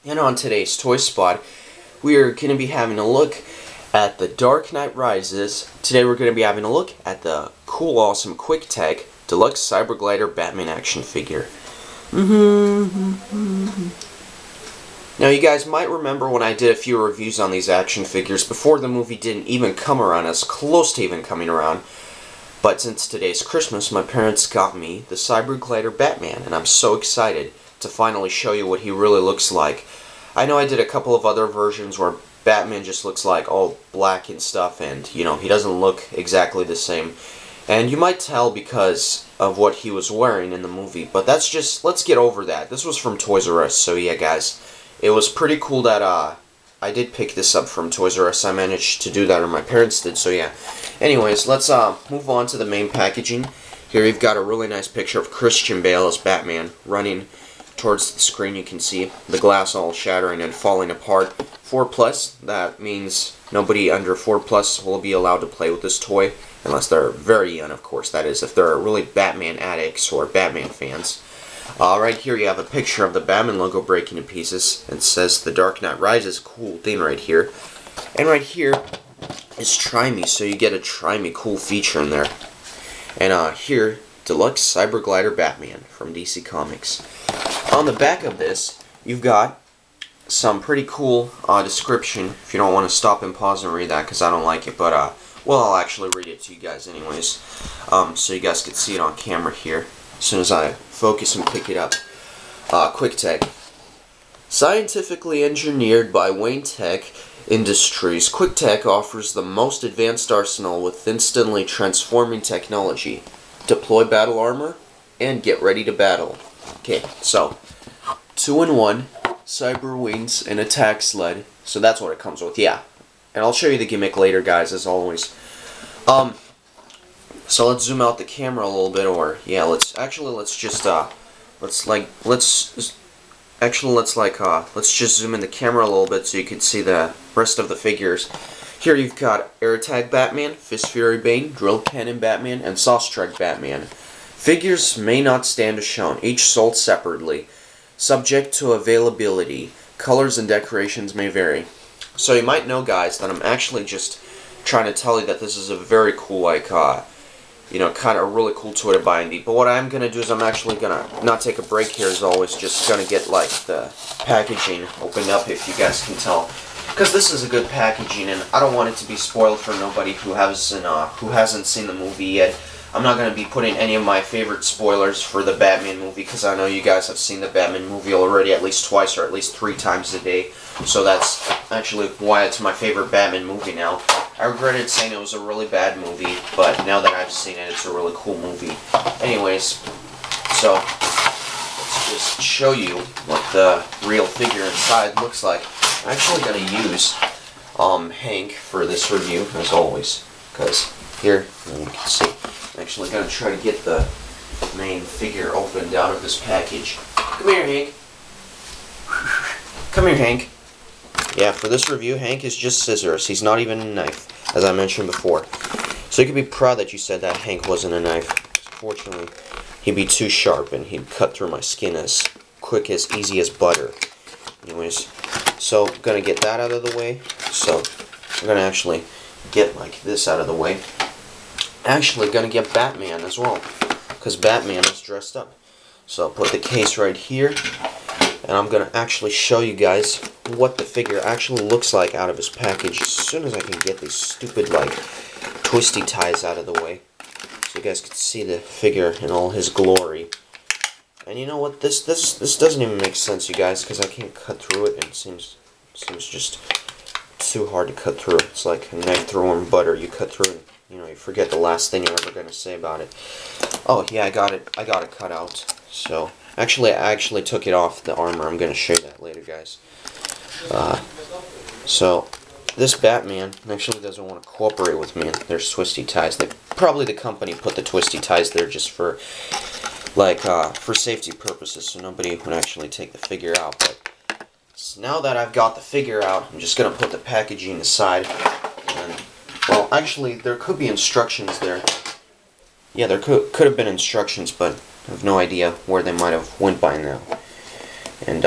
And on today's Toy Spot, we are going to be having a look at the Dark Knight Rises. Today we're going to be having a look at the cool, awesome QuickTek Deluxe Cyber Glider Batman action figure. Now you guys might remember when I did a few reviews on these action figures before the movie didn't even come around, as close to even coming around. But since today's Christmas, my parents got me the Cyber Glider Batman, and I'm so excited to finally show you what he really looks like. I know I did a couple of other versions where Batman just looks like all black and stuff, and you know, he doesn't look exactly the same. And you might tell because of what he was wearing in the movie, but that's just, let's get over that. This was from Toys R Us, so yeah guys, it was pretty cool that I did pick this up from Toys R Us. I managed to do that, or my parents did, so yeah. Anyways, let's move on to the main packaging. Here you've got a really nice picture of Christian Bale as Batman running towards the screen. You can see the glass all shattering and falling apart. 4+, that means nobody under 4+ will be allowed to play with this toy, unless they're very young, of course. That is, if they're really Batman addicts or Batman fans. Right here you have a picture of the Batman logo breaking to pieces. It says The Dark Knight Rises, cool thing right here. And right here is Try Me, so you get a Try Me cool feature in there. And here, Deluxe Cyber Glider Batman from DC Comics. On the back of this, you've got some pretty cool description, if you don't want to stop and pause and read that, because I don't like it, but, well, I'll actually read it to you guys anyways, so you guys can see it on camera here, as soon as I focus and pick it up. QuickTek. Scientifically engineered by QuickTek Industries, QuickTek offers the most advanced arsenal with instantly transforming technology. Deploy battle armor, and get ready to battle. Okay, so 2-in-1 cyber wings and attack sled. So that's what it comes with, yeah. And I'll show you the gimmick later, guys, as always. So let's zoom out the camera a little bit, or yeah, let's just zoom in the camera a little bit so you can see the rest of the figures. Here you've got AirTag Batman, Fist Fury Bane, Drill Cannon Batman, and Sauce Truck Batman. Figures may not stand as shown, each sold separately. Subject to availability. Colors and decorations may vary. So you might know, guys, that I'm actually just trying to tell you that this is a very cool, like, you know, kind of really cool toy to buy indeed. But what I'm going to do is I'm actually going to not take a break here as always, just going to get, like, the packaging opened up, if you guys can tell. Because this is a good packaging, and I don't want it to be spoiled for nobody who hasn't seen the movie yet. I'm not going to be putting any of my favorite spoilers for the Batman movie, because I know you guys have seen the Batman movie already at least twice or at least 3 times a day. So that's actually why it's my favorite Batman movie now. I regretted saying it was a really bad movie, but now that I've seen it, it's a really cool movie. Anyways, so let's just show you what the real figure inside looks like. I'm actually going to use Hank for this review, as always, because here, you can see, I'm actually going to try to get the main figure opened out of this package. Come here, Hank. Come here, Hank. Yeah, for this review, Hank is just scissors. He's not even a knife, as I mentioned before. So you can be proud that you said that Hank wasn't a knife. Fortunately, he'd be too sharp and he'd cut through my skin as quick, as easy as butter. Anyways, so I'm going to get that out of the way. So I'm going to actually get like this out of the way. Actually going to get Batman as well, because Batman is dressed up. So I'll put the case right here, and I'm going to actually show you guys what the figure actually looks like out of his package as soon as I can get these stupid, like, twisty ties out of the way, so you guys can see the figure in all his glory. And you know what, this doesn't even make sense, you guys, because I can't cut through it, and it seems just too hard to cut through. It's like a knife through warm butter. You cut through it, you know, you forget the last thing you're ever going to say about it. Oh yeah, I got it cut out. So I actually took it off the armor. I'm going to show you that later, guys. So this Batman actually doesn't want to cooperate with me. There's twisty ties. Probably the company put the twisty ties there just for, like, for safety purposes, so nobody would actually take the figure out. But so now that I've got the figure out, I'm just going to put the packaging aside. And, well, actually, there could be instructions there. Yeah, there could have been instructions, but I have no idea where they might have went by now. And,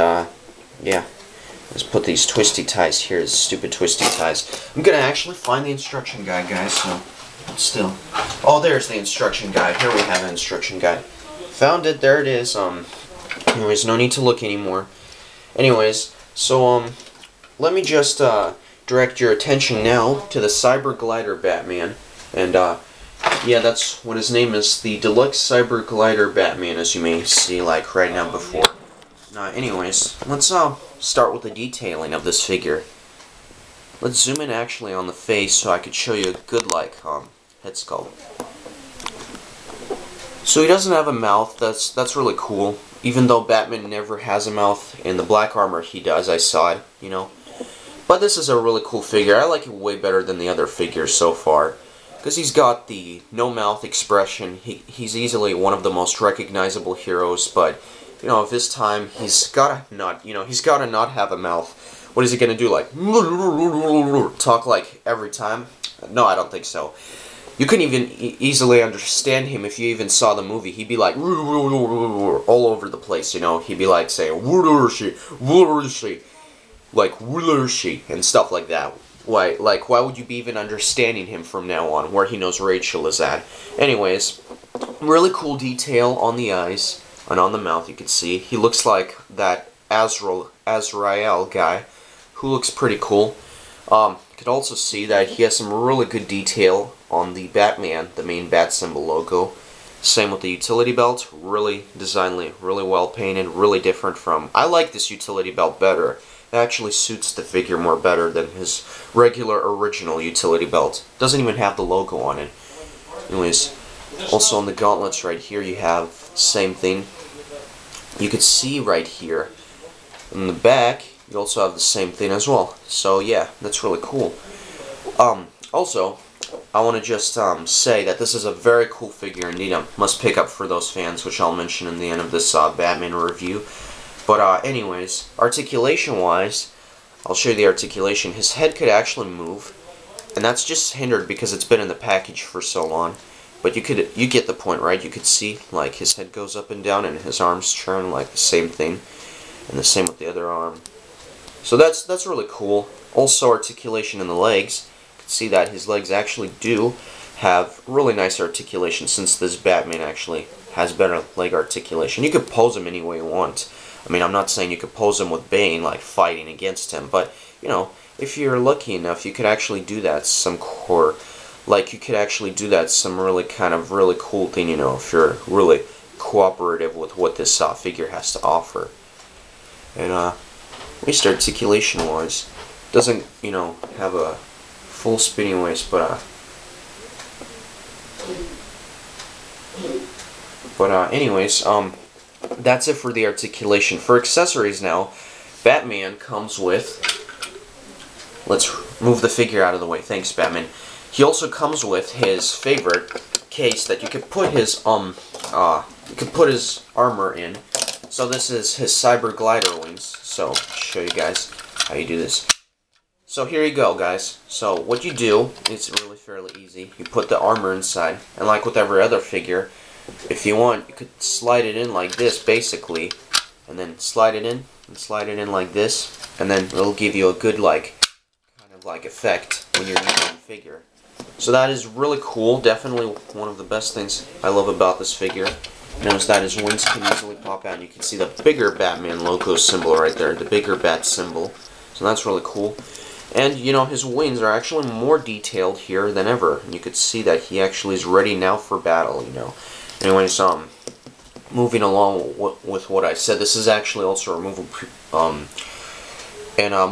yeah. Let's put these twisty ties here, these stupid twisty ties. I'm gonna actually find the instruction guide, guys, so still. Oh, there's the instruction guide. Here we have an instruction guide. Found it, there it is. Anyways, no need to look anymore. Anyways, so let me just direct your attention now to the Cyber Glider Batman. And yeah, that's what his name is, the Deluxe Cyber Glider Batman, as you may see like right now before. Anyways, let's start with the detailing of this figure. Let's zoom in actually on the face so I could show you a good like head sculpt. So he doesn't have a mouth. That's really cool. Even though Batman never has a mouth, in the black armor he does. I saw it, you know. But this is a really cool figure. I like it way better than the other figures so far, because he's got the no mouth expression. He's easily one of the most recognizable heroes. But you know, this time he's gotta not have a mouth. What is he gonna do? Like talk like every time? No, I don't think so. You couldn't even easily understand him if you even saw the movie. He'd be like all over the place, you know. He'd be like saying like and stuff like that. Why would you be even understanding him from now on, where he knows Rachel is at? Anyways, really cool detail on the eyes and on the mouth. You can see he looks like that Azrael guy, who looks pretty cool. You could also see that he has some really good detail on the Batman, the main bat symbol logo. Same with the utility belt, really designedly, really well painted, really different from... I like this utility belt better. It actually suits the figure more better than his regular original utility belt. Doesn't even have the logo on it. Anyways, also on the gauntlets right here you have same thing. You could see right here in the back you also have the same thing as well. So yeah, that's really cool. Also, I want to just say that this is a very cool figure indeed. I must pick up for those fans, which I'll mention in the end of this Batman review. But anyways, articulation-wise, I'll show you the articulation. His head could actually move, and that's just hindered because it's been in the package for so long. But you get the point, right? You could see like his head goes up and down, and his arms turn like the same thing, and the same with the other arm. So that's really cool. Also, articulation in the legs. You can see that his legs actually do have really nice articulation, since this Batman actually has better leg articulation. You could pose him any way you want. I mean, I'm not saying you could pose him with Bane, like fighting against him, but you know, if you're lucky enough, you could actually do that some really kind of really cool thing, you know, if you're really cooperative with what this figure has to offer. And at least articulation wise, doesn't, you know, have a full spinning waist, but anyways, that's it for the articulation. For accessories now, Batman comes with... Let's move the figure out of the way. Thanks, Batman. He also comes with his favorite case that you could put his armor in. So this is his Cyber Glider wings. So I'll show you guys how you do this. So here you go, guys. So what you do, it's really fairly easy. You put the armor inside, and like with every other figure, if you want, you could slide it in like this, basically, and then slide it in, and slide it in like this, and then it'll give you a good, like, kind of like effect when you're using the figure. So that is really cool. Definitely one of the best things I love about this figure. Notice that his wings can easily pop out. You can see the bigger Batman logo symbol right there, the bigger bat symbol. So that's really cool. And, you know, his wings are actually more detailed here than ever. And you could see that he actually is ready now for battle, you know. Anyways, moving along with what I said, this is actually also a removable,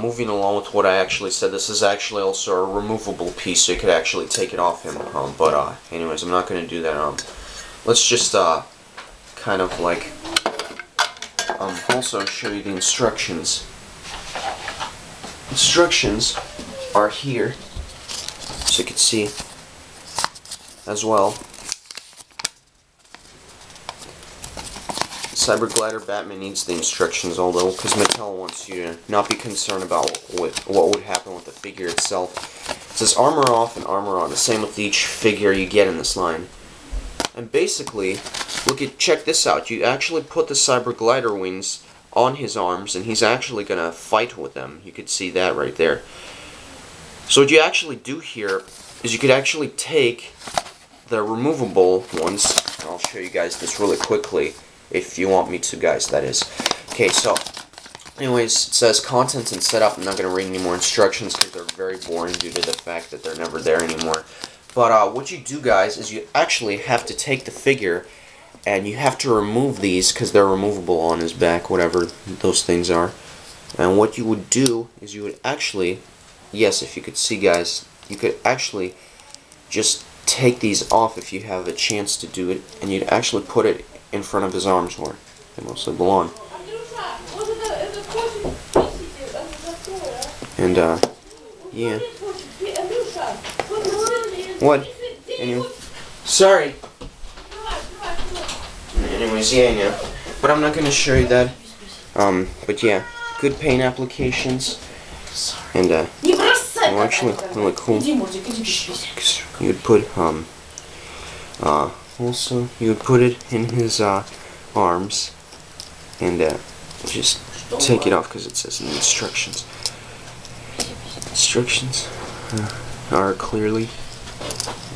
moving along with what I actually said, this is actually also a removable piece, so you could actually take it off him, anyways, I'm not going to do that. Let's just, kind of like, also show you the instructions. Instructions are here, so you can see, as well. Cyber Glider Batman needs the instructions, although, because Mattel wants you to not be concerned about what would happen with the figure itself. It says armor off and armor on, the same with each figure you get in this line. And basically, check this out, you actually put the Cyber Glider wings on his arms, and he's actually going to fight with them. You could see that right there. So what you actually do here is you could actually take the removable ones. I'll show you guys this really quickly, if you want me to, guys, that is. Okay, so anyways, it says contents and setup. I'm not going to read any more instructions because they're very boring due to the fact that they're never there anymore. But what you do, guys, is you actually have to take the figure and you have to remove these because they're removable on his back, whatever those things are. And what you would do is you would actually, yes, if you could see, guys, you could actually just take these off if you have a chance to do it, and you'd actually put it in front of his arms where they mostly belong. And yeah. What? Anyway, sorry. Anyways, yeah, I know. But I'm not going to show you that. But yeah, good paint applications. And well, actually, really cool. You would put also you would put it in his arms, and just take it off because it says in the instructions. Instructions are clearly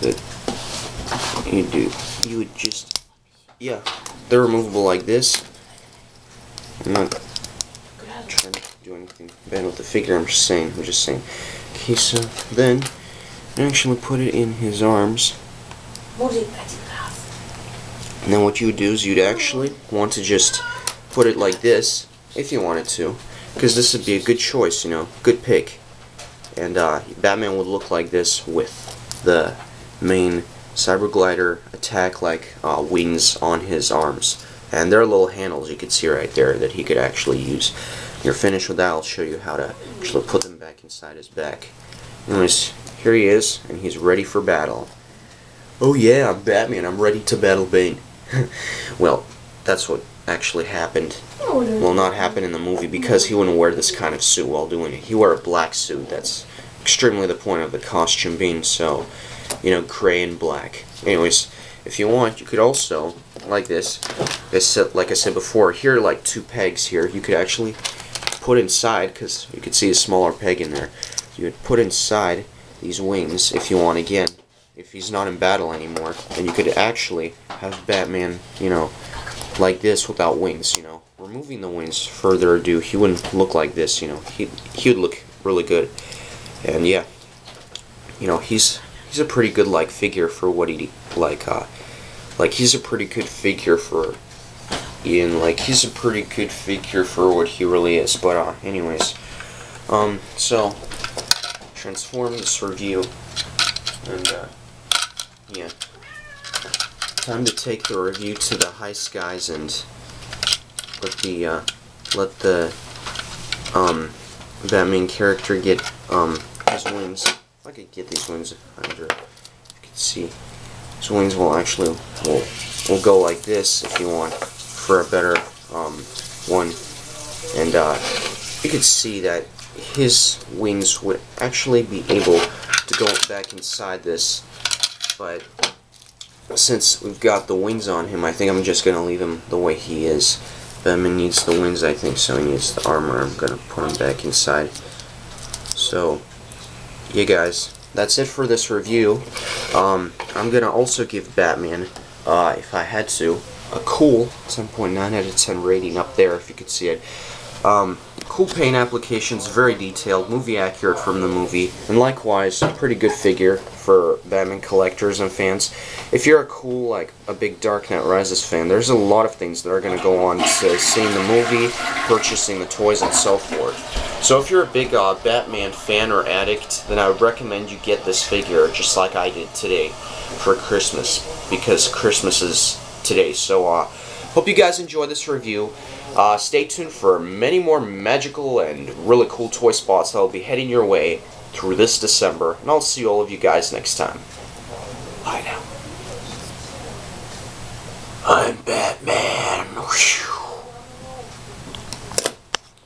that you would just, yeah, they're removable like this. I'm not trying to do anything bad with the figure, I'm just saying. Okay, so then you actually put it in his arms, and then what you would do is you'd actually want to just put it like this if you wanted to, because this would be a good choice, you know, good pick. And Batman would look like this with the main Cyber Glider attack like wings on his arms. And there are little handles you could see right there that he could actually use. When you're finished with that, I'll show you how to actually put them back inside his back. Anyways, here he is, and he's ready for battle. Oh yeah, I'm Batman, I'm ready to battle Bane. Well, that's what actually happened. Well, not happen in the movie, because he wouldn't wear this kind of suit while doing it. He wore a black suit. That's extremely the point of the costume being so, you know, gray and black. Anyways, if you want, you could also, like this, like I said before, here are like 2 pegs here. You could actually put inside, because you could see a smaller peg in there. You would put inside these wings if you want, again, if he's not in battle anymore. And you could actually have Batman, you know, like this without wings, you know. Removing the wings, further ado, he wouldn't look like this, you know. He would look really good. And yeah, you know, he's a pretty good like figure for what he like he's a pretty good figure for Ian, like he's a pretty good figure for what he really is. But anyways, so transform this review, and yeah, time to take the review to the high skies and let the Batman character get his wings. If I could get these wings under, you can see his wings will actually will go like this if you want for a better one. And you could see that his wings would actually be able to go back inside this, but since we've got the wings on him, I think I'm just gonna leave him the way he is. Batman needs the wings, I think, so he needs the armor. I'm gonna put him back inside. So yeah, guys, that's it for this review. I'm gonna also give Batman, if I had to, a cool 10.9 out of 10 rating up there, if you could see it. Cool paint applications, very detailed, movie accurate from the movie, and likewise, a pretty good figure for Batman collectors and fans. If you're a cool, like, a big Dark Knight Rises fan, there's a lot of things that are going to go on to seeing the movie, purchasing the toys, and so forth. So if you're a big Batman fan or addict, then I would recommend you get this figure, just like I did today, for Christmas, because Christmas is today. So, hope you guys enjoy this review. Stay tuned for many more magical and really cool toy spots that will be heading your way through this December. And I'll see all of you guys next time. Bye now. I'm Batman.